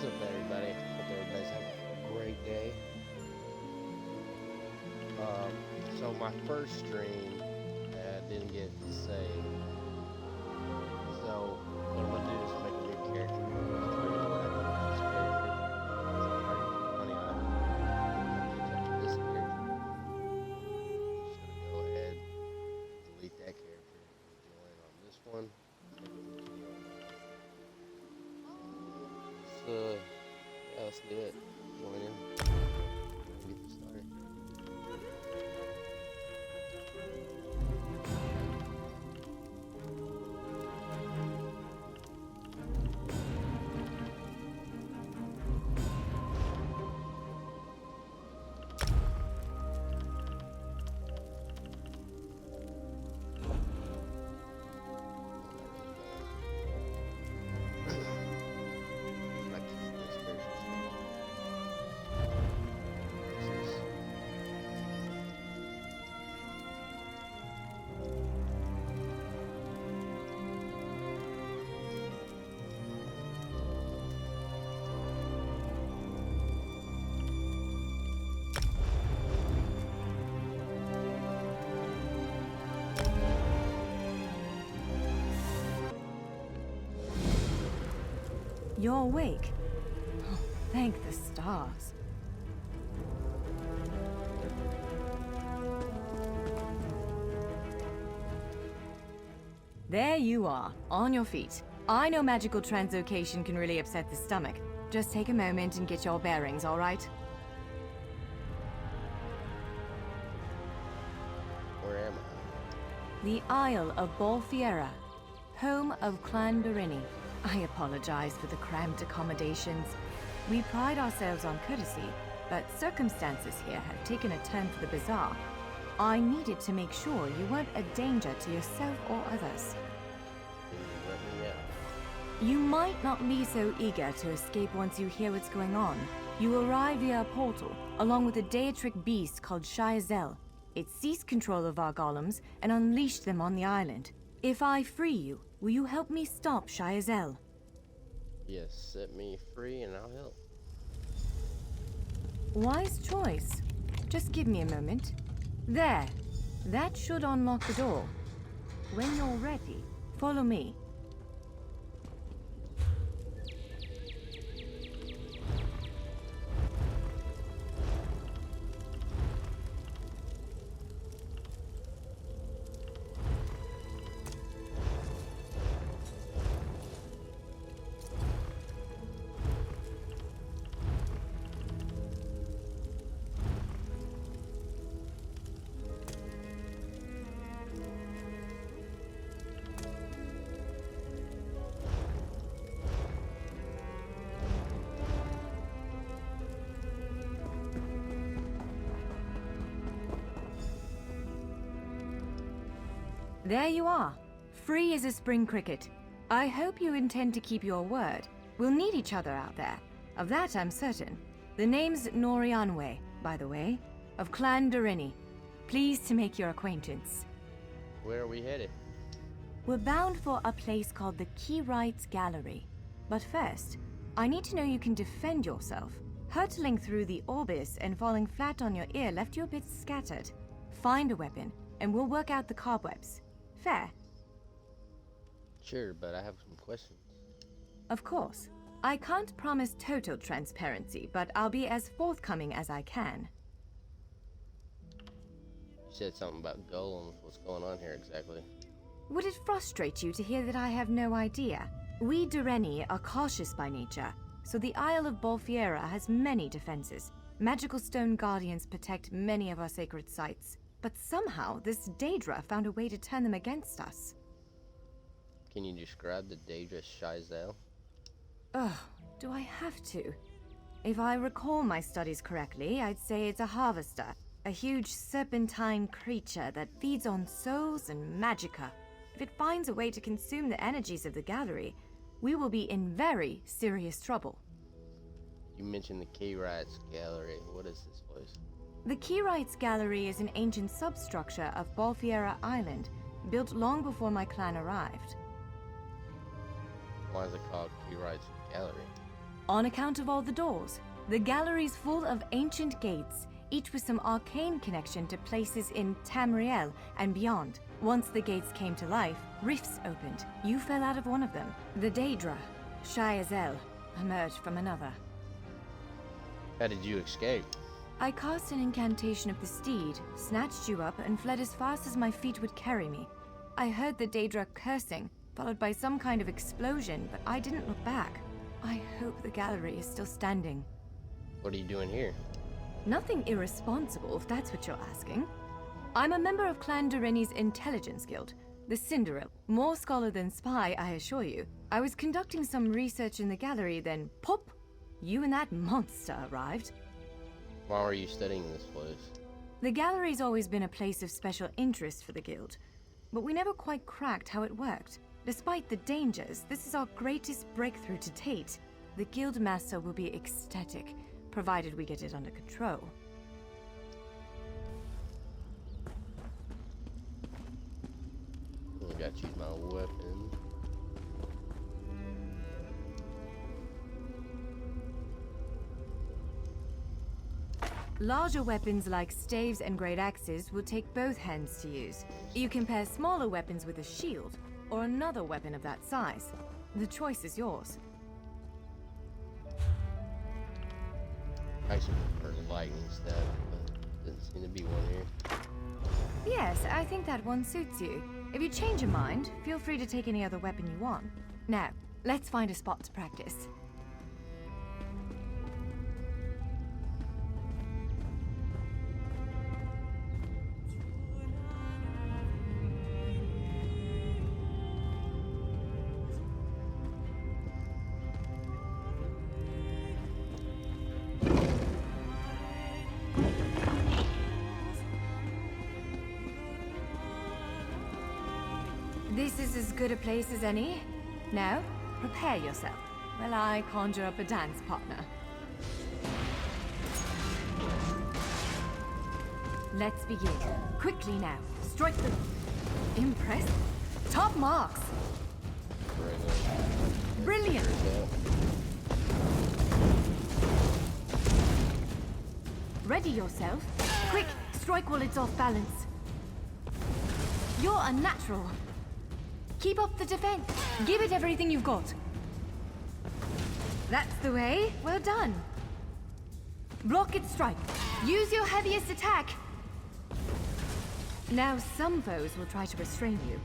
What's up, everybody? Hope everybody's having a great day. So my first stream, didn't get saved. So what I'm gonna do is make a new character. That's really what I do with this character. Funny, I this character. Just gonna go ahead, delete that character, and join on this one. So yeah, let's do it. Join in. Get this started. You're awake. Oh, thank the stars. There you are, on your feet. I know magical translocation can really upset the stomach. Just take a moment and get your bearings, all right? Where am I? The Isle of Bolfiera, home of Clan Berini. I apologize for the cramped accommodations. We pride ourselves on courtesy, but circumstances here have taken a turn for the bizarre. I needed to make sure you weren't a danger to yourself or others. Let me out. You might not be so eager to escape once you hear what's going on. You arrive via a portal, along with a Daetric beast called Shayazel. It seized control of our golems and unleashed them on the island. If I free you, will you help me stop Shayazel? Yes, set me free and I'll help. Wise choice. Just give me a moment. There. That should unlock the door. When you're ready, follow me. There you are, free as a spring cricket. I hope you intend to keep your word. We'll need each other out there. Of that I'm certain. The name's Norianwe, by the way, of Clan Berini. Pleased to make your acquaintance. Where are we headed? We're bound for a place called the Keyrights Gallery. But first, I need to know you can defend yourself. Hurtling through the Orbis and falling flat on your ear left you a bit scattered. Find a weapon, and we'll work out the cobwebs. Fair? Sure, but I have some questions. Of course. I can't promise total transparency, but I'll be as forthcoming as I can. You said something about golems. What's going on here exactly? Would it frustrate you to hear that I have no idea? We Dureni are cautious by nature, so the Isle of Bolfiera has many defenses. Magical stone guardians protect many of our sacred sites, but somehow this Daedra found a way to turn them against us. Can you describe the Daedra Shayazel? Ugh, do I have to? If I recall my studies correctly, I'd say it's a harvester, a huge serpentine creature that feeds on souls and magicka. If it finds a way to consume the energies of the gallery, we will be in very serious trouble. You mentioned the Keyrights Gallery. What is this place? The Keyrights Gallery is an ancient substructure of Bolfiera Island, built long before my clan arrived. Why is it called Keyrights Gallery? On account of all the doors. The gallery's full of ancient gates, each with some arcane connection to places in Tamriel and beyond. Once the gates came to life, rifts opened. You fell out of one of them. The Daedra, shy as hell, emerged from another. How did you escape? I cast an incantation of the steed, snatched you up, and fled as fast as my feet would carry me. I heard the Daedra cursing, followed by some kind of explosion, but I didn't look back. I hope the gallery is still standing. What are you doing here? Nothing irresponsible, if that's what you're asking. I'm a member of Clan Doreni's intelligence guild, the Cinderell. More scholar than spy, I assure you. I was conducting some research in the gallery, then pop! You and that monster arrived. Why were you studying this place? The gallery's always been a place of special interest for the guild, but we never quite cracked how it worked. Despite the dangers, this is our greatest breakthrough to date. The guild master will be ecstatic, provided we get it under control. I gotta choose my weapon. Larger weapons like staves and great axes will take both hands to use. You can pair smaller weapons with a shield, or another weapon of that size. The choice is yours. I actually prefer lightning stuff, but doesn't seem to be one here. Yes, I think that one suits you. If you change your mind, feel free to take any other weapon you want. Now, let's find a spot to practice. This is as good a place as any. Now, prepare yourself while I conjure up a dance partner. Let's begin. Quickly now. Strike the... Impress. Top marks. Brilliant. Ready yourself. Quick, strike while it's off balance. You're a natural. Keep up the defense. Give it everything you've got. That's the way. Well done. Block its strike. Use your heaviest attack. Now some foes will try to restrain you.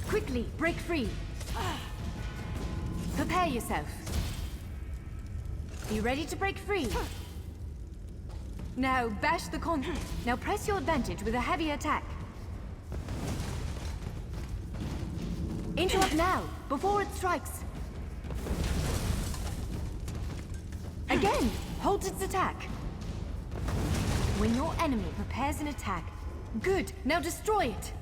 Quickly, break free. Prepare yourself. Be ready to break free. Now bash the con. Now press your advantage with a heavy attack. Interrupt now, before it strikes. Again, hold its attack. When your enemy prepares an attack, good, now destroy it.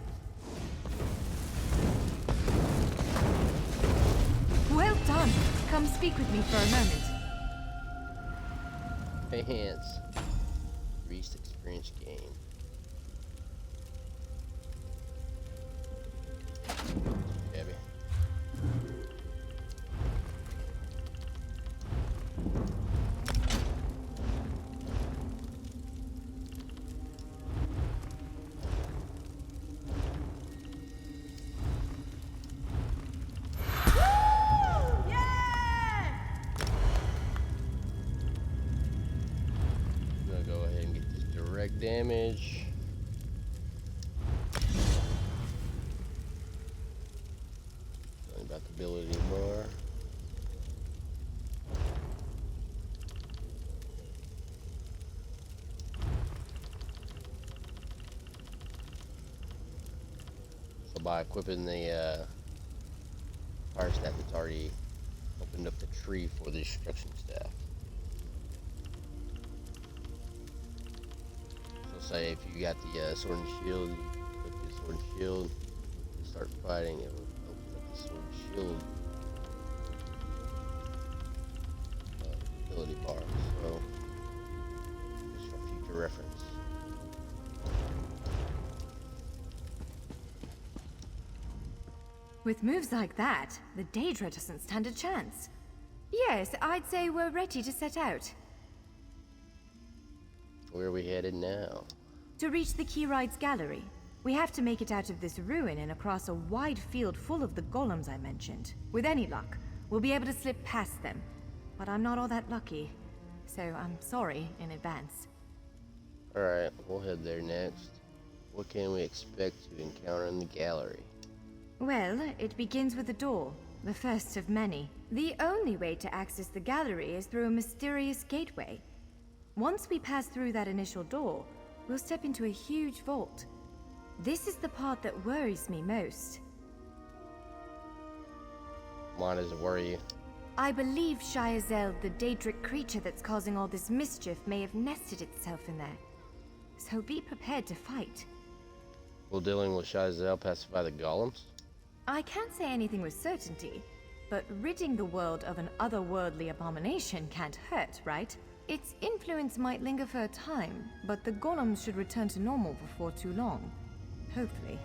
Well done. Come speak with me for a moment. Enhance. Increased experience gain. Heavy. I'm gonna go ahead and get this direct damage. Something about the ability bar. So by equipping the fire staff, it's already opened up the tree for the destruction staff. So say if you got the sword and shield, you put the sword and shield, you start fighting, it will open up the sword and shield ability bar. So just for future reference. With moves like that, the Daedra doesn't stand a chance. Yes, I'd say we're ready to set out. Where are we headed now? To reach the Keyride's gallery, we have to make it out of this ruin and across a wide field full of the golems I mentioned. With any luck, we'll be able to slip past them. But I'm not all that lucky, so I'm sorry in advance. Alright, we'll head there next. What can we expect to encounter in the gallery? Well, it begins with a door, the first of many. The only way to access the gallery is through a mysterious gateway. Once we pass through that initial door, we'll step into a huge vault. This is the part that worries me most. Why does it worry you? I believe Shyazel, the Daedric creature that's causing all this mischief, may have nested itself in there. So be prepared to fight. Will dealing with Shyazel pacify the golems? I can't say anything with certainty, but ridding the world of an otherworldly abomination can't hurt, right? Its influence might linger for a time, but the golems should return to normal before too long. Hopefully.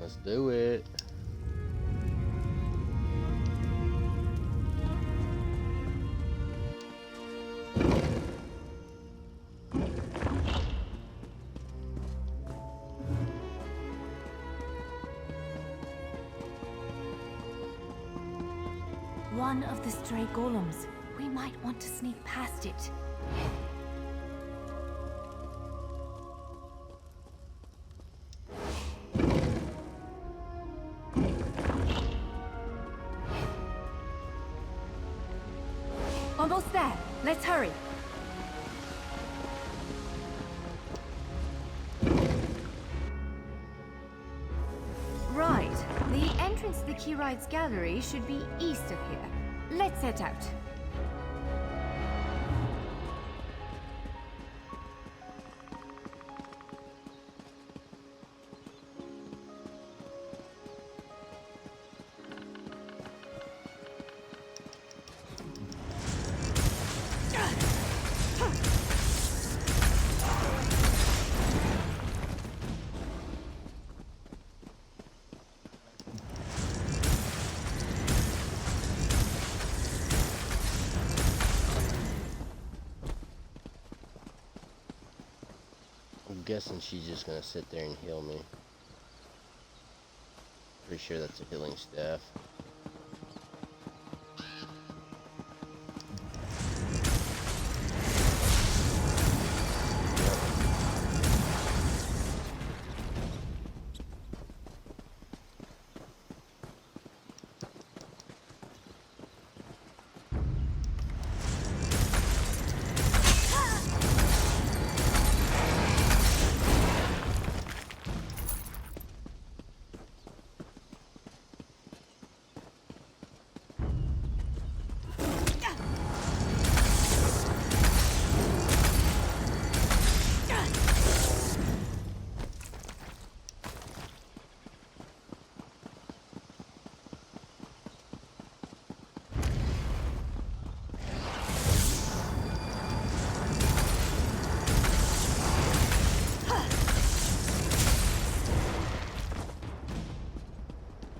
Let's do it. One of the stray golems. We might want to sneak past it. Almost there. Let's hurry. Right. The entrance to the Keyride's gallery should be east of here. Let's set out. I'm guessing she's just gonna sit there and heal me. Pretty sure that's a healing staff.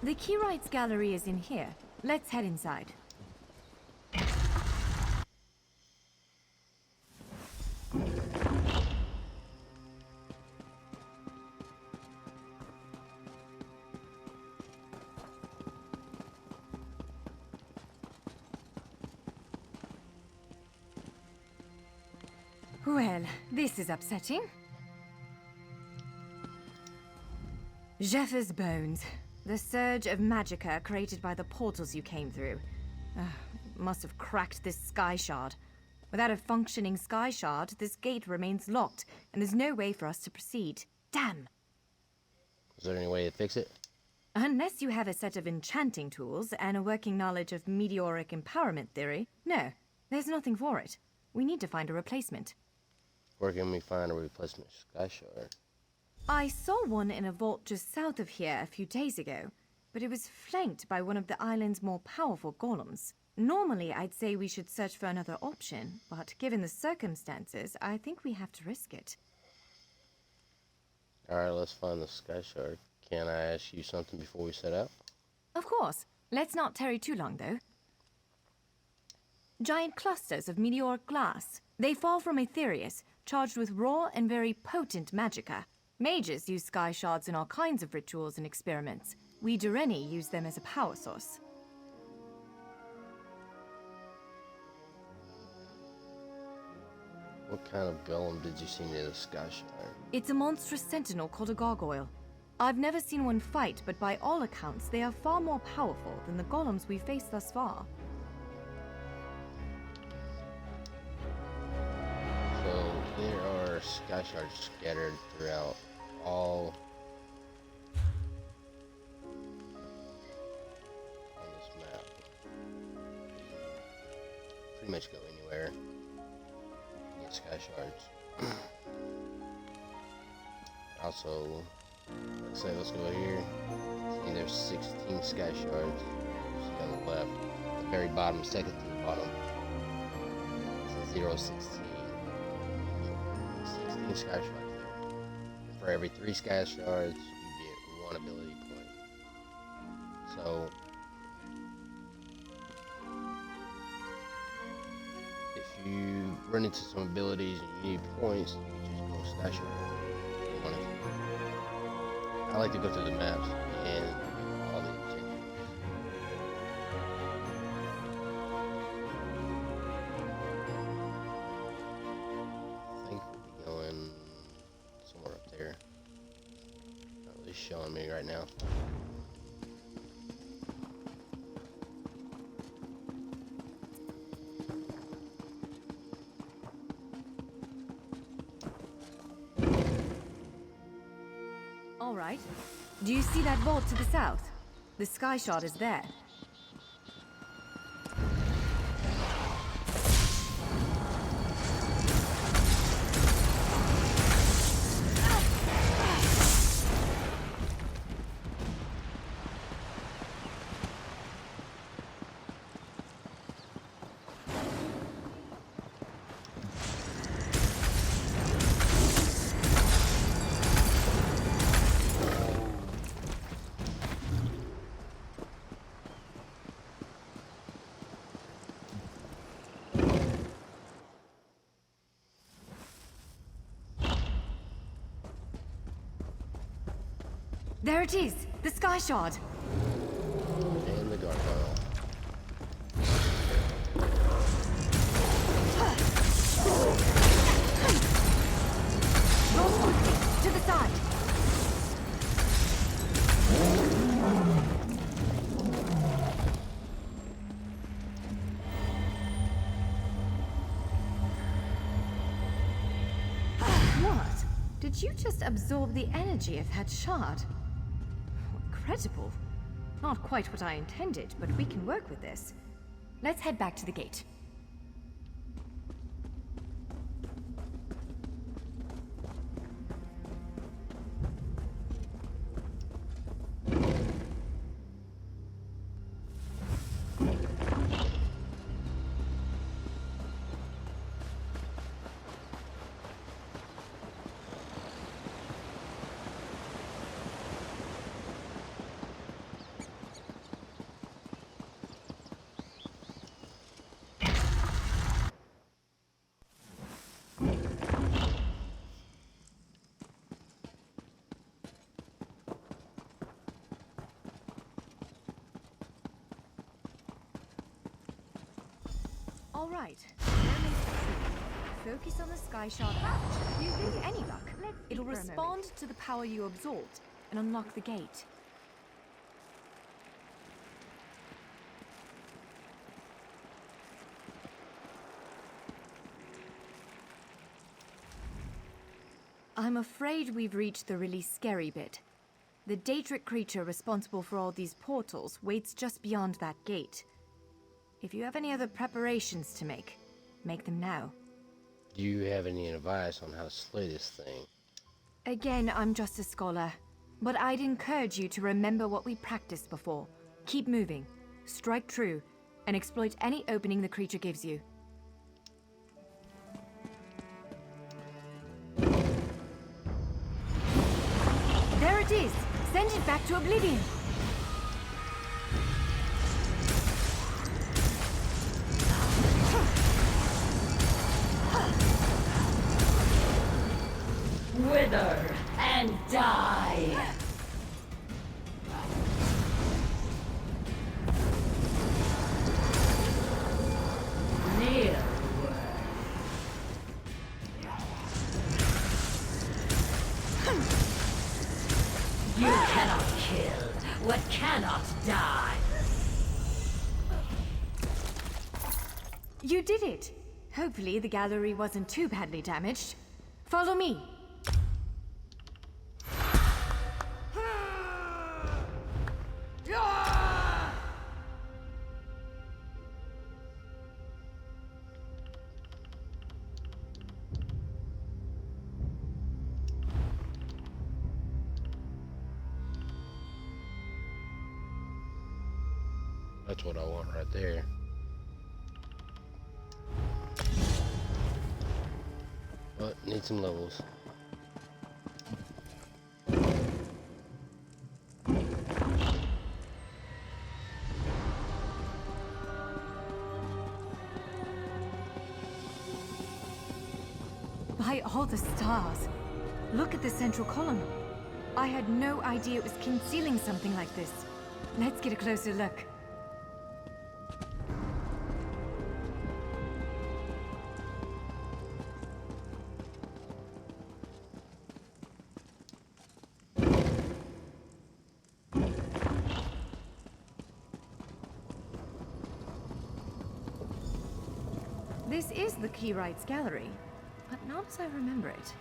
The Keyride's gallery is in here. Let's head inside. Well, this is upsetting. Zephr's bones. The surge of magicka created by the portals you came through. Must have cracked this sky shard. Without a functioning sky shard, this gate remains locked, and there's no way for us to proceed. Damn! Is there any way to fix it? Unless you have a set of enchanting tools and a working knowledge of meteoric empowerment theory, no, there's nothing for it. We need to find a replacement. Where can we find a replacement sky shard? I saw one in a vault just south of here a few days ago, but it was flanked by one of the island's more powerful golems. Normally, I'd say we should search for another option, but given the circumstances, I think we have to risk it. Alright, let's find the sky shard. Can I ask you something before we set out? Of course. Let's not tarry too long, though. Giant clusters of meteoric glass. They fall from Aetherius, charged with raw and very potent magicka. Mages use sky shards in all kinds of rituals and experiments. We Dureni use them as a power source. What kind of golem did you see near the sky shard? It's a monstrous sentinel called a gargoyle. I've never seen one fight, but by all accounts, they are far more powerful than the golems we've faced thus far. So there are sky shards scattered throughout all on this map. Pretty much go anywhere. Get sky shards. Also, let's go here. See, there's 16 sky shards. See on the left, the very bottom, second to the bottom. It's 016. 16 sky shards there. And for every 3 sky shards, you get 1 ability point. So, if you run into some abilities and you need points, you can just go sky shard. I like to go through the maps and all the objectives. I think we'll be going somewhere up there. At least showing me right now. All right. Do you see that vault to the south? The sky shard is there. There it is! The sky shard! And the gargoyle. Roll quickly! To the side! What? Did you just absorb the energy of that shard? Incredible. Not quite what I intended, but we can work with this. Let's head back to the gate. All right. Focus on the sky shard out. With any luck, it'll respond to the power you absorbed and unlock the gate. I'm afraid we've reached the really scary bit. The Daedric creature responsible for all these portals waits just beyond that gate. If you have any other preparations to make them now. Do you have any advice on how to slay this thing? Again, I'm just a scholar. But I'd encourage you to remember what we practiced before. Keep moving, strike true, and exploit any opening the creature gives you. There it is! Send it back to oblivion! You did it! Hopefully the gallery wasn't too badly damaged. Follow me! That's what I want right there. But need some levels. By all the stars! Look at the central column. I had no idea it was concealing something like this. Let's get a closer look. This is the Keyrights Gallery, but not as I remember it.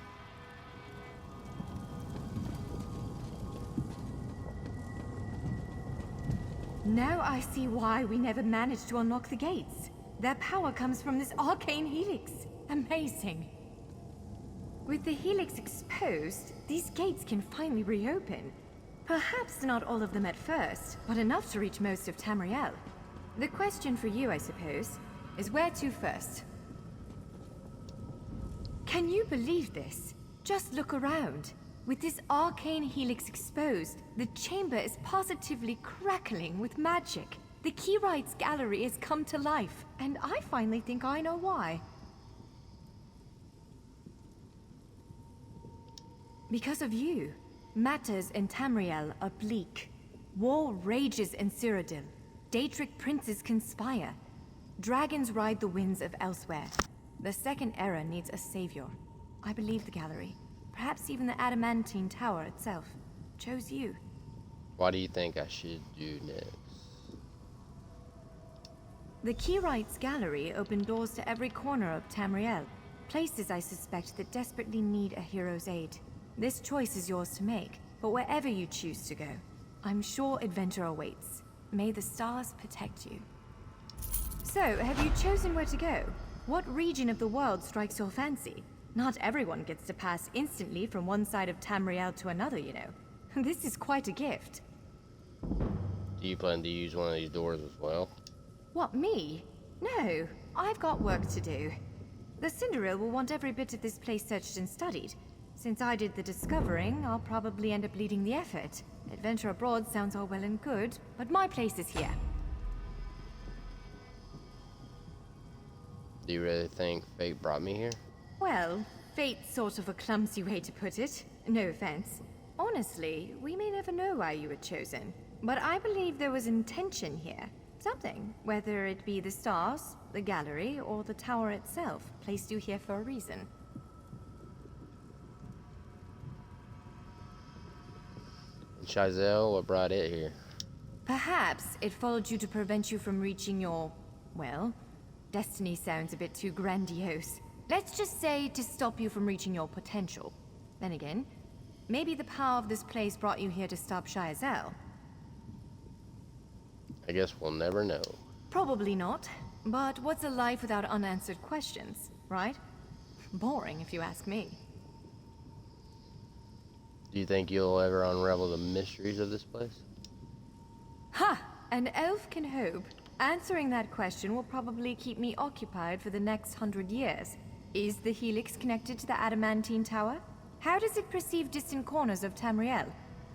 Now I see why we never managed to unlock the gates. Their power comes from this arcane helix. Amazing. With the helix exposed, these gates can finally reopen. Perhaps not all of them at first, but enough to reach most of Tamriel. The question for you, I suppose, is where to first? Can you believe this? Just look around. With this arcane helix exposed, the chamber is positively crackling with magic. The Keyrights Gallery has come to life, and I finally think I know why. Because of you, matters in Tamriel are bleak. War rages in Cyrodiil. Daedric princes conspire. Dragons ride the winds of elsewhere. The Second Era needs a savior. I believe the gallery, perhaps even the Adamantine Tower itself, chose you. What do you think I should do next? The Keyrights Gallery opened doors to every corner of Tamriel, places I suspect that desperately need a hero's aid. This choice is yours to make, but wherever you choose to go, I'm sure adventure awaits. May the stars protect you. So, have you chosen where to go? What region of the world strikes your fancy? Not everyone gets to pass instantly from one side of Tamriel to another, you know. This is quite a gift. Do you plan to use one of these doors as well? What, me? No, I've got work to do. The Cinderil will want every bit of this place searched and studied. Since I did the discovering, I'll probably end up leading the effort. Adventure abroad sounds all well and good, but my place is here. Do you really think fate brought me here? Well, fate's sort of a clumsy way to put it. No offense. Honestly, we may never know why you were chosen. But I believe there was intention here. Something, whether it be the stars, the gallery, or the tower itself, placed you here for a reason. Shazel, what brought it here? Perhaps it followed you to prevent you from reaching your... well, destiny sounds a bit too grandiose. Let's just say to stop you from reaching your potential. Then again, maybe the power of this place brought you here to stop Shazel. I guess we'll never know. Probably not. But what's a life without unanswered questions, right? Boring, if you ask me. Do you think you'll ever unravel the mysteries of this place? Ha! An elf can hope. Answering that question will probably keep me occupied for the next 100 years. Is the Helix connected to the Adamantine Tower? How does it perceive distant corners of Tamriel?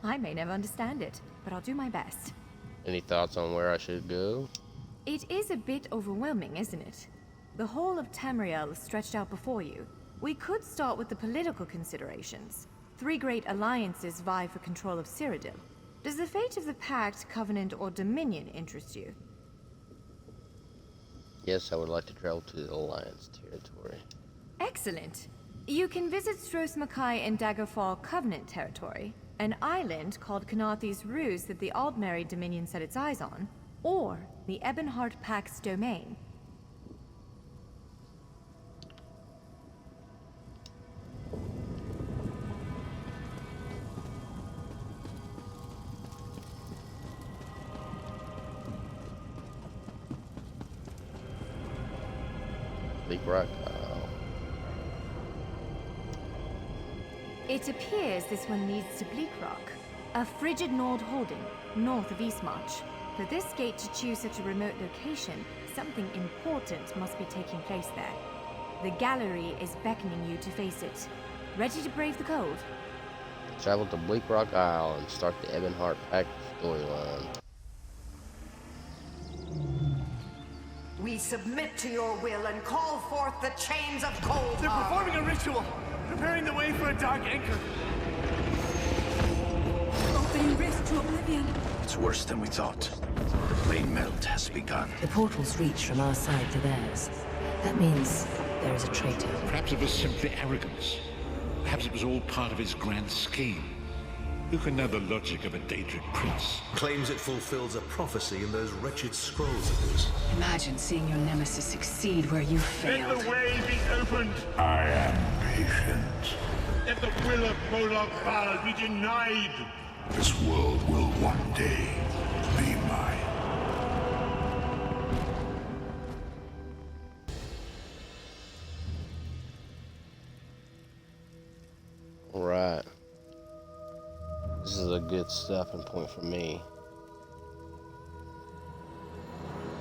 I may never understand it, but I'll do my best. Any thoughts on where I should go? It is a bit overwhelming, isn't it? The whole of Tamriel is stretched out before you. We could start with the political considerations. 3 great alliances vie for control of Cyrodiil. Does the fate of the Pact, Covenant, or Dominion interest you? Yes, I would like to travel to the Alliance territory. Excellent. You can visit Stros Makai and Daggerfall Covenant territory, an island called Kanathe's Ruse that the Aldmeri Dominion set its eyes on, or the Ebonheart Pact's domain. Bleak Rock. It appears this one leads to Bleak Rock, a frigid Nord holding, north of Eastmarch. For this gate to choose such a remote location, something important must be taking place there. The gallery is beckoning you to face it. Ready to brave the cold? Travel to Bleak Rock Isle and start the Ebonheart Pact storyline. We submit to your will and call forth the chains of cold. They're performing a ritual, preparing the way for a dark anchor. Opening rift to oblivion. It's worse than we thought. The plane melt has begun. The portals reach from our side to theirs. That means there is a traitor. Perhaps it was simply arrogance. Perhaps it was all part of his grand scheme. Who can know the logic of a Daedric prince? Claims it fulfills a prophecy in those wretched scrolls of his. Imagine seeing your nemesis succeed where you failed. Let the way be opened. I am patient. Let the will of Molag Bal be denied. This world will one day be mine. Right. This is a good stopping point for me.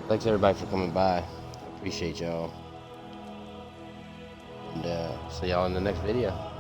Thanks everybody for coming by. Appreciate y'all. And see y'all in the next video.